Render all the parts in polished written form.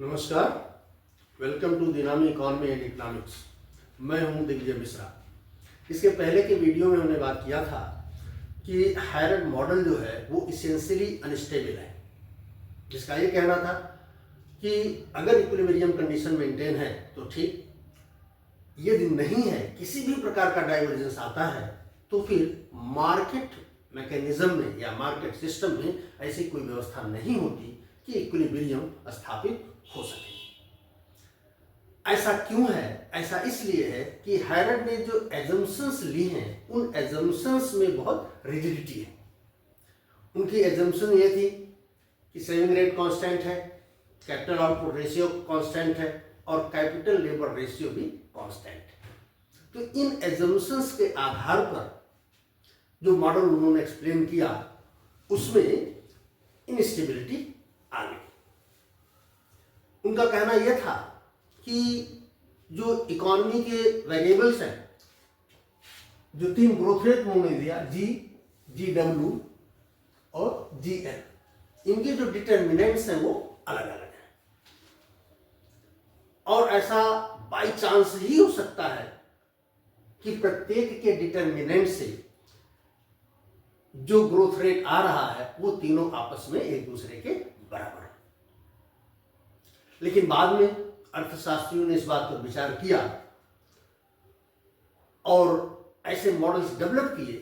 नमस्कार, welcome to दिनामी economy and economics. मैं हूं दिग्विजय मिश्रा। इसके पहले के वीडियो में हमने बात किया था कि हायरार्की मॉडल जो है वो इसेंशियली अनस्टेबल है, जिसका ये कहना था कि अगर इक्विलिब्रियम कंडीशन मेंटेन है तो ठीक, यदि नहीं है, किसी भी प्रकार का डाइवर्जेंस आता है तो फिर मार्केट मैकेनिज्म में या मार्केट सिस्टम में ऐसी कोई व्यवस्था नहीं होती कि इक्विलिब्रियम स्थापित हो सके। ऐसा क्यों है? ऐसा इसलिए है कि हायरार्की ने जो एजम्पशंस ली हैं उन एजम्पशंस में बहुत रिजिडिटी है। उनकी एजम्पशन ये थी कि सेविंग रेट कांस्टेंट है, कैपिटल आउटपुट रेशियो कांस्टेंट है और कैपिटल लेबर रेशियो भी कांस्टेंट है। तो इन एजम्पशंस के आधार पर जो मॉडल उन्होंने एक्सप्लेन किया उसमें इनस्टेबिलिटी आ गई। उनका कहना यह था कि जो इकोनॉमी के वेरिएबल्स हैं, जो तीन ग्रोथ रेट उन्होंने दिया, जी, GW और GN, इनके जो डिटर्मिनेंट्स हैं वो अलग अलग हैं और ऐसा बाई चांस ही हो सकता है कि प्रत्येक के डिटर्मिनेंट से जो ग्रोथ रेट आ रहा है वो तीनों आपस में एक दूसरे के बराबर है। लेकिन बाद में अर्थशास्त्रियों ने इस बात पर विचार किया और ऐसे मॉडल्स डेवलप किए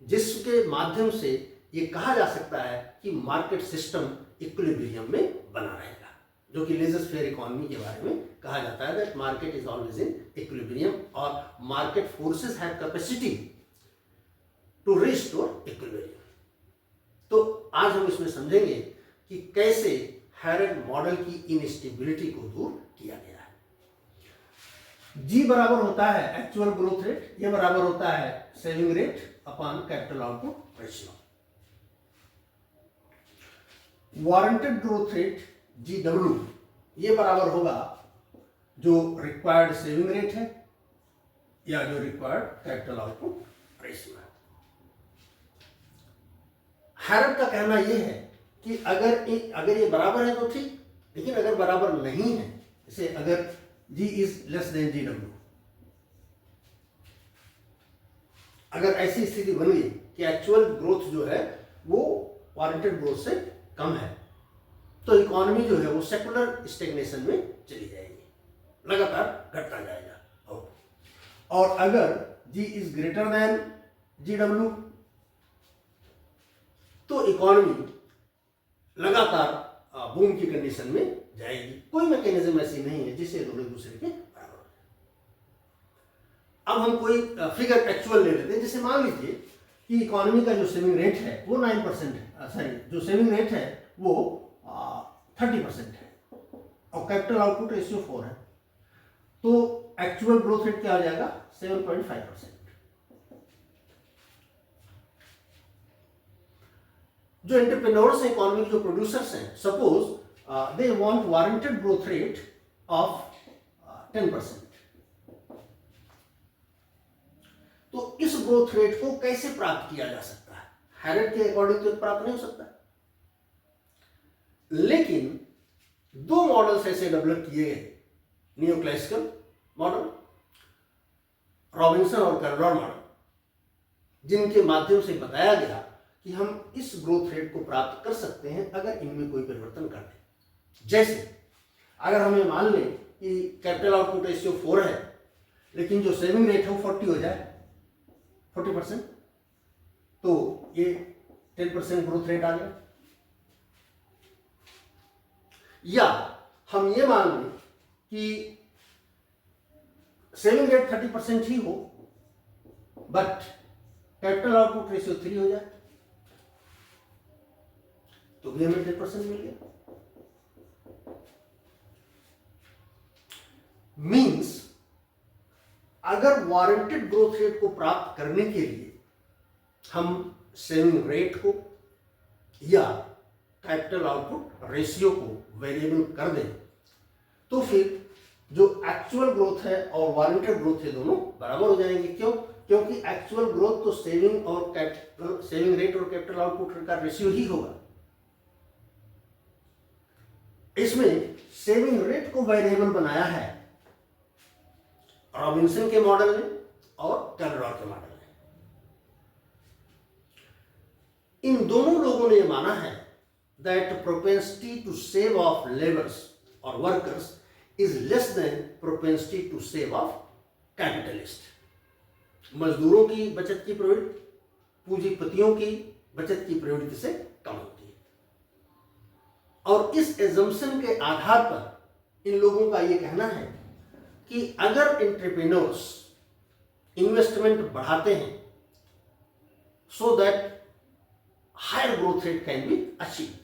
जिसके माध्यम से ये कहा जा सकता है कि मार्केट सिस्टम इक्विलिब्रियम में बना रहेगा, जो कि लेजर फेयर इकोनॉमी के बारे में कहा जाता है that market is always in equilibrium और market forces have capacity to restore equilibrium. तो आज हम इसमें समझेंगे कि कैसे हायरार्की मॉडल की इनस्टेबिलिटी को दूर किया गया है। जी बराबर होता है एक्चुअल ग्रोथ रेट, ये बराबर होता है saving rate upon capital output ratio. Warranted growth rate GW ये बराबर होगा जो रिक्वायर्ड सेविंग रेट है या जो रिक्वायर्ड कैपिटल आउटपुट रेशियो है। हायरार्की का कहना यह है कि अगर ये बराबर है तो ठीक, लेकिन अगर बराबर नहीं है, जैसे अगर G is less then GW, अगर ऐसी स्थिति बन गई कि एक्चुअल ग्रोथ जो है वो वारंटेड ग्रोथ से कम है, तो इकोनॉमी जो है वो सेकुलर स्टेग्नेशन में चली जाएगी, लगातार घटता जाएगा। और अगर G is greater than GW तो इकोनॉमी लगातार बूम की कंडीशन में जाएगी। कोई मैकेनिज्म ऐसी नहीं है जिससे दोनों एक दूसरे के बराबर हो। अब हम कोई फिगर एक्चुअल ले लेते हैं। जैसे मान लीजिए कि इकोनॉमी का जो सेविंग रेट है वो 9% है, सॉरी जो सेविंग रेट है वो 30% है और कैपिटल आउटपुट रेशियो 4 है, तो एक्चुअल ग्रोथ रेट क्या हो जाएगा? 7.5%। जो एंटरप्रेन्योर्स हैं, इकोनॉमी के जो प्रोड्यूसर्स हैं, suppose they want warranted growth rate of 10%, तो इस ग्रोथ रेट को कैसे प्राप्त किया जा सकता है? हायरार्की के अकॉर्डिंग तो प्राप्त नहीं हो सकता, लेकिन दो मॉडल्स ऐसे डेवलप किए गए, नियो क्लासिकल मॉडल, रॉबिन्सन और कैल्डर मॉडल, जिनके माध्यम से बताया गया कि हम इस ग्रोथ रेट को प्राप्त कर सकते हैं अगर इनमें कोई परिवर्तन कर दें। जैसे अगर हमें मान लें कि कैपिटल आउटपुट रेशियो 4 है, लेकिन जो सेविंग रेट है वो 40 हो जाए, 40%, तो ये 10% ग्रोथ रेट आ गया। या हम ये मान लें कि सेविंग रेट 30% ही हो बट कैपिटल आउटपुट रेशियो 3 हो जाए, तो भी हमें 10% मिल गया। मींस अगर वारंटेड ग्रोथ रेट को प्राप्त करने के लिए हम सेविंग रेट को या कैपिटल आउटपुट रेशियो को वेरिएबल कर दें, तो फिर जो एक्चुअल ग्रोथ है और वारंटेड ग्रोथ है दोनों बराबर हो जाएंगे। क्यों? क्योंकि एक्चुअल ग्रोथ तो सेविंग रेट और कैपिटल आउटपुट का रेशियो ही होगा। इसमें सेविंग रेट को वेरिएबल बनाया है रॉबिन्सन के मॉडल ने और कैलडॉर के मॉडल ने। इन दोनों लोगों ने यह माना है that propensity to save of labours और workers is less than propensity to save of capitalist. मजदूरों की बचत की प्रवृत्ति पूंजीपतियों की बचत की प्रवृत्ति से कम होती है। और इस एजम्पशन के आधार पर इन लोगों का यह कहना है कि अगर एंटरप्रेन्योर्स इन्वेस्टमेंट बढ़ाते हैं so that higher growth rate can be achieved,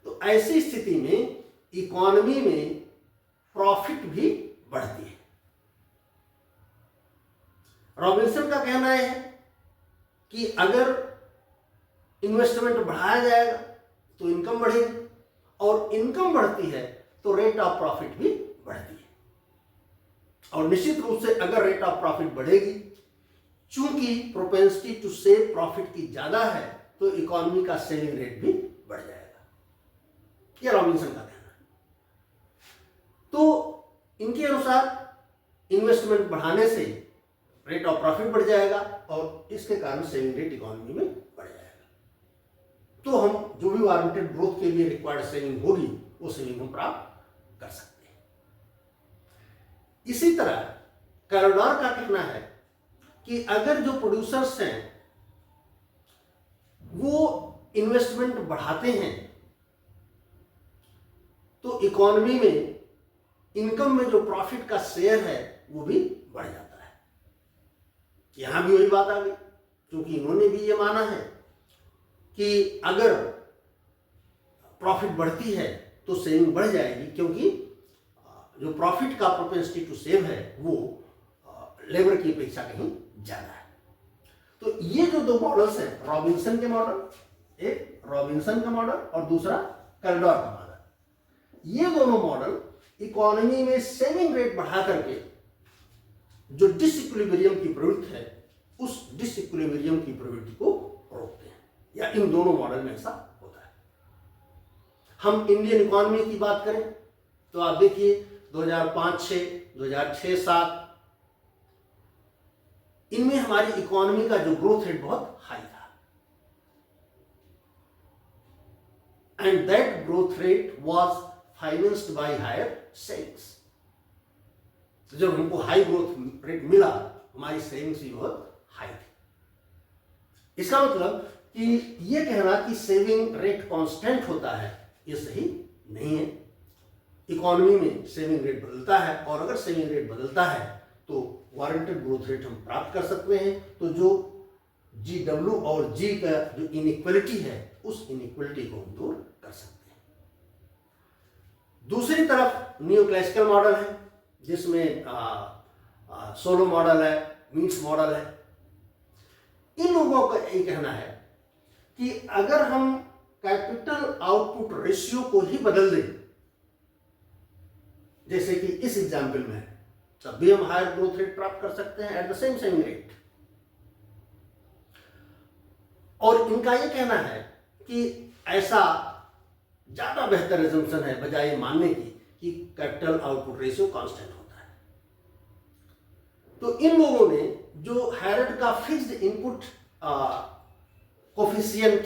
तो ऐसी स्थिति में इकोनॉमी में प्रॉफिट भी बढ़ती है। रॉबिन्सन का कहना है कि अगर इन्वेस्टमेंट बढ़ाया जाएगा तो इनकम बढ़ेगी और इनकम बढ़ती है तो रेट ऑफ प्रॉफिट भी बढ़ती है। और निश्चित रूप से अगर रेट ऑफ प्रॉफिट बढ़ेगी, चूंकि प्रोपेंसिटी टू सेव प्रॉफिट की ज्यादा है, तो इकोनॉमी का सेविंग रेट भी बढ़ जाएगा। यह रॉबिन्सन का कहना है। तो इनके अनुसार इन्वेस्टमेंट बढ़ाने से रेट ऑफ प्रॉफिट बढ़ जाएगा और इसके कारण सेविंग रेट इकोनॉमी में बढ़ जाएगा। तो हम जो भी वारंटेड ग्रोथ के लिए रिक्वायर्ड सेविंग होगी वो सेविंग हम प्राप्त कर सकते हैं। इसी तरह कैलडॉर का कहना है कि अगर जो प्रोड्यूसर्स हैं वो इन्वेस्टमेंट बढ़ाते हैं तो इकोनॉमी में इनकम में जो प्रॉफिट का शेयर है वो भी बढ़ जाता है। यहां भी वही बात आ गई, क्योंकि इन्होंने भी ये माना है कि अगर प्रॉफिट बढ़ती है तो सेविंग बढ़ जाएगी, क्योंकि जो प्रॉफिट का प्रोपेंसिटी टू सेव है वो लेबर की अपेक्षा कहीं ज्यादा है। तो ये जो दो मॉडल्स हैं, रॉबिन्सन के मॉडल, एक रॉबिन्सन का मॉडल और दूसरा कैलडॉर का मॉडल, ये दोनों मॉडल इकोनॉमी में सेविंग रेट बढ़ा करके जो डिसइक्विलिब्रियम की प्रवृत्ति है उस डिसइक्विलिब्रियम की प्रवृत्ति को रोकते हैं, या इन दोनों मॉडल में ऐसा होता है। हम इंडियन इकोनॉमी की बात करें तो आप देखिए 2005-6, 2006-7 इनमें हमारी इकोनॉमी का जो ग्रोथ रेट बहुत हाई था, and that growth rate was financed by higher savings. जब हमको हाई ग्रोथ रेट मिला, हमारी सेविंग्स भी बहुत हाई थी। इसका मतलब कि यह कहना कि सेविंग रेट कांस्टेंट होता है, यह सही नहीं है। इकोनॉमी में सेविंग रेट बदलता है, और अगर सेविंग रेट बदलता है तो वारंटेड ग्रोथ रेट हम प्राप्त कर सकते हैं। तो जो GW और G का जो इनइक्वलिटी है उस इनइक्वलिटी को हम दूर कर सकते हैं। दूसरी तरफ न्यू क्लासिकल मॉडल है जिसमें सोलो मॉडल है, मीन्स मॉडल है। इन लोगों का ये कहना है कि अगर हम कैपिटल आउटपुट रेशियो को ही बदल दें, जैसे कि इस एग्जाम्पल में है, तब भी हम हायर ग्रोथ रेट प्राप्त कर सकते हैं at the same saving rate. और इनका यह कहना है कि ऐसा ज्यादा बेहतर एजम्पशन है बजाय मानने की कि कैपिटल आउटपुट रेशियो कांस्टेंट होता है। तो इन लोगों ने जो हैरड का fixed input coefficient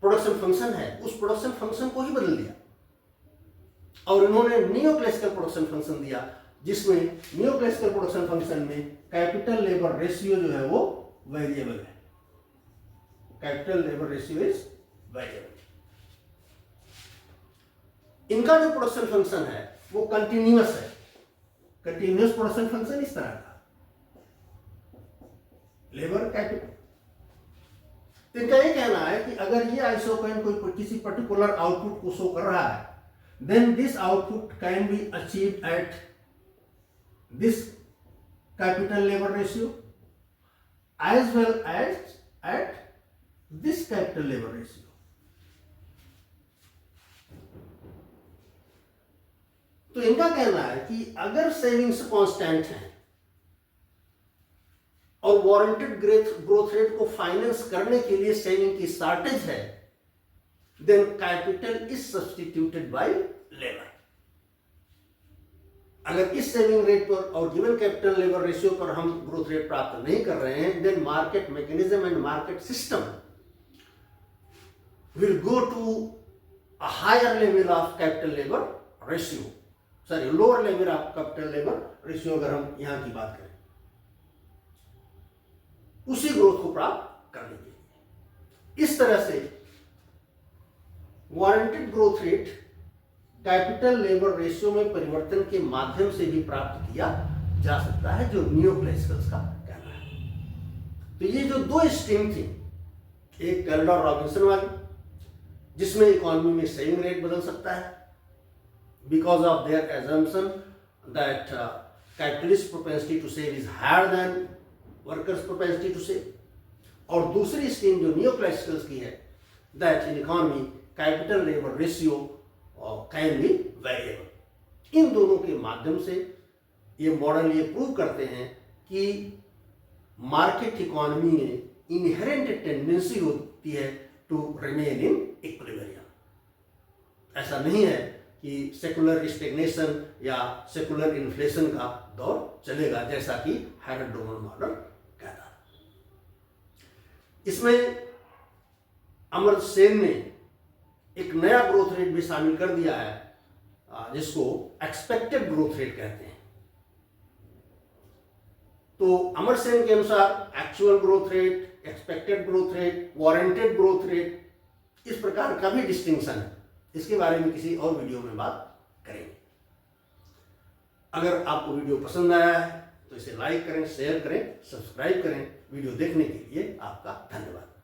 production function है उस प्रोडक्शन फंक्शन को ही बदल दिया, और इन्होंने नियो क्लासिकल प्रोडक्शन फंक्शन दिया, जिसमें नियो क्लासिकल प्रोडक्शन फंक्शन में कैपिटल लेबर रेशियो जो है वो वेरिएबल है। Capital labour ratio is variable. इनका जो प्रोडक्शन फंक्शन है वो कंटिन्यूअस है। कंटिन्यूअस प्रोडक्शन फंक्शन इस तरह का, लेबर कैपिटल। इनका ये कहना है कि अगर ये आइसोपेन कोई किसी पर्टिकुलर आउटपुट को शो कर रहा है, then this output can be achieved at this capital labor ratio as well as at this capital labor ratio. तो इनका कहना है कि अगर सेविंग्स कांस्टेंट हैं और वारंटेड ग्रोथ रेट को फाइनेंस करने के लिए सेविंग की शॉर्टेज है, then capital is substituted by labor. अगर इस सेविंग रेट पर और गिवन कैपिटल लेबर रेशियो पर हम ग्रोथ रेट प्राप्त नहीं कर रहे हैं, then market mechanism and market system will go to a higher level of capital labour ratio, sorry lower level of capital labour ratio, अगर हम यहां की बात करें उसी ग्रोथ को प्राप्त करने के लिए। इस तरह से warranted growth rate capital labour ratio में परिवर्तन के माध्यम से भी प्राप्त किया जा सकता है, जो नियोक्लासिकल्स का कहना है। तो ये जो दो स्ट्रीम थी, एक कैल्डर रॉबिन्सन वाली जिसमें इकोनॉमी में सेविंग रेट बदल सकता है because of their assumption that capitalist propensity to save is higher than workers propensity to save, और दूसरी स्ट्रीम जो नियोक्लासिकल्स की है that in economy capital labour ratio can be variable. इन दोनों के माध्यम से ये मॉडल ये प्रूव करते हैं कि मार्केट इकोनॉमी में इनहेरेंट टेंडेंसी होती है टू रिमेन इन इक्विलिब्रियम। ऐसा नहीं है कि सेकुलर स्टेग्नेशन या सेकुलर इन्फ्लेशन का दौर चलेगा, जैसा कि हैरल्ड डोमन मॉडल कहता है। इसमें अमर्त्य सेन ने एक नया ग्रोथ रेट भी शामिल कर दिया है जिसको एक्सपेक्टेड ग्रोथ रेट कहते हैं। तो अमर्त्य सेन के अनुसार actual growth rate, expected growth rate, warranted growth rate, इस प्रकार का भी डिस्टिंक्शन है। इसके बारे में किसी और वीडियो में बात करेंगे। अगर आपको वीडियो पसंद आया है तो इसे लाइक करें, शेयर करें, सब्सक्राइब करें। वीडियो देखने के लिए आपका धन्यवाद।